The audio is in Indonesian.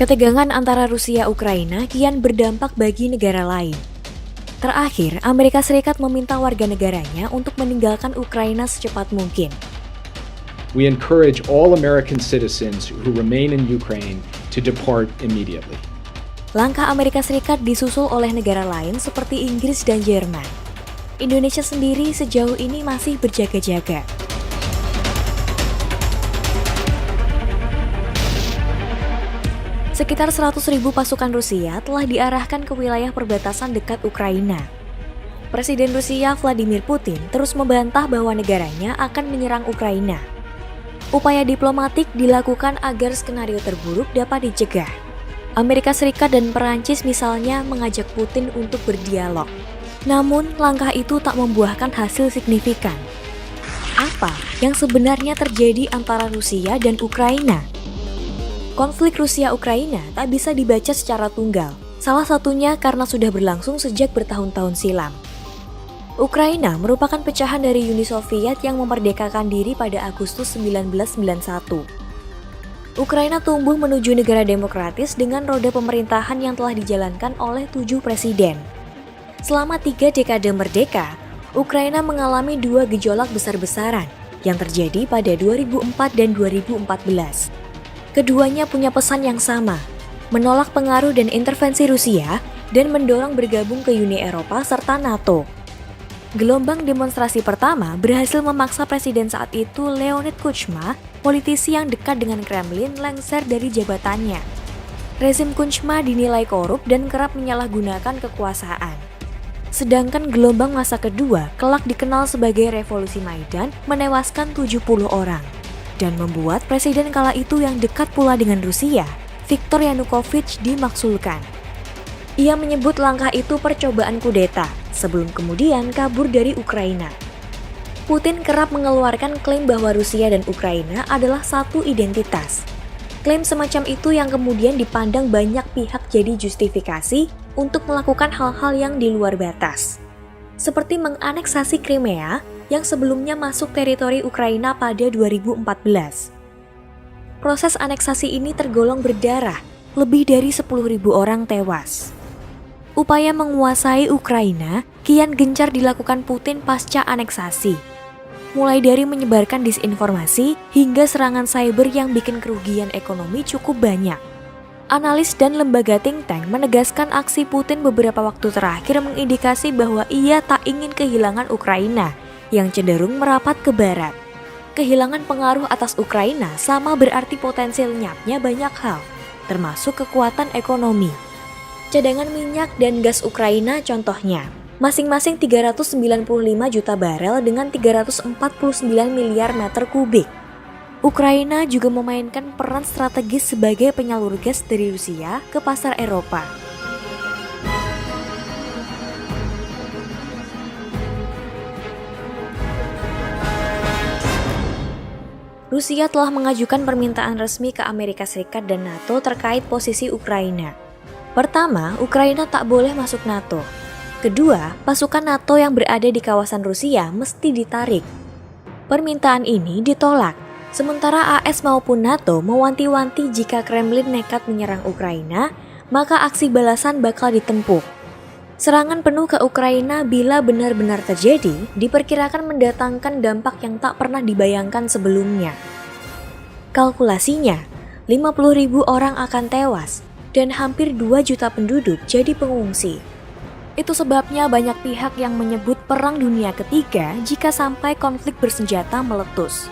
Ketegangan antara Rusia-Ukraina kian berdampak bagi negara lain. Terakhir, Amerika Serikat meminta warga negaranya untuk meninggalkan Ukraina secepat mungkin. We encourage all American citizens who remain in Ukraine to depart immediately. Langkah Amerika Serikat disusul oleh negara lain seperti Inggris dan Jerman. Indonesia sendiri sejauh ini masih berjaga-jaga. Sekitar 100.000 pasukan Rusia telah diarahkan ke wilayah perbatasan dekat Ukraina. Presiden Rusia Vladimir Putin terus membantah bahwa negaranya akan menyerang Ukraina. Upaya diplomatik dilakukan agar skenario terburuk dapat dicegah. Amerika Serikat dan Perancis misalnya mengajak Putin untuk berdialog. Namun, langkah itu tak membuahkan hasil signifikan. Apa yang sebenarnya terjadi antara Rusia dan Ukraina? Konflik Rusia-Ukraina tak bisa dibaca secara tunggal, salah satunya karena sudah berlangsung sejak bertahun-tahun silam. Ukraina merupakan pecahan dari Uni Soviet yang memerdekakan diri pada Agustus 1991. Ukraina tumbuh menuju negara demokratis dengan roda pemerintahan yang telah dijalankan oleh 7 presiden. Selama 3 dekade merdeka, Ukraina mengalami 2 gejolak besar-besaran yang terjadi pada 2004 dan 2014. Keduanya punya pesan yang sama, menolak pengaruh dan intervensi Rusia dan mendorong bergabung ke Uni Eropa serta NATO. Gelombang demonstrasi pertama berhasil memaksa presiden saat itu Leonid Kuchma, politisi yang dekat dengan Kremlin, lengser dari jabatannya. Rezim Kuchma dinilai korup dan kerap menyalahgunakan kekuasaan. Sedangkan gelombang masa kedua kelak dikenal sebagai Revolusi Maidan menewaskan 70 orang. Dan membuat presiden kala itu yang dekat pula dengan Rusia, Viktor Yanukovych, dimaksulkan. Ia menyebut langkah itu percobaan kudeta, sebelum kemudian kabur dari Ukraina. Putin kerap mengeluarkan klaim bahwa Rusia dan Ukraina adalah satu identitas. Klaim semacam itu yang kemudian dipandang banyak pihak jadi justifikasi untuk melakukan hal-hal yang di luar batas. Seperti menganeksasi Crimea yang sebelumnya masuk teritori Ukraina pada 2014. Proses aneksasi ini tergolong berdarah, lebih dari 10.000 orang tewas. Upaya menguasai Ukraina kian gencar dilakukan Putin pasca aneksasi. Mulai dari menyebarkan disinformasi hingga serangan cyber yang bikin kerugian ekonomi cukup banyak. Analis dan lembaga think tank menegaskan aksi Putin beberapa waktu terakhir mengindikasi bahwa ia tak ingin kehilangan Ukraina yang cenderung merapat ke barat. Kehilangan pengaruh atas Ukraina sama berarti potensi lenyapnya banyak hal, termasuk kekuatan ekonomi. Cadangan minyak dan gas Ukraina contohnya, masing-masing 395 juta barel dengan 349 miliar meter kubik. Ukraina juga memainkan peran strategis sebagai penyalur gas dari Rusia ke pasar Eropa. Rusia telah mengajukan permintaan resmi ke Amerika Serikat dan NATO terkait posisi Ukraina. Pertama, Ukraina tak boleh masuk NATO. Kedua, pasukan NATO yang berada di kawasan Rusia mesti ditarik. Permintaan ini ditolak. Sementara AS maupun NATO mewanti-wanti jika Kremlin nekat menyerang Ukraina, maka aksi balasan bakal ditempuh. Serangan penuh ke Ukraina bila benar-benar terjadi, diperkirakan mendatangkan dampak yang tak pernah dibayangkan sebelumnya. Kalkulasinya, 50.000 orang akan tewas dan hampir 2 juta penduduk jadi pengungsi. Itu sebabnya banyak pihak yang menyebut Perang Dunia Ketiga jika sampai konflik bersenjata meletus.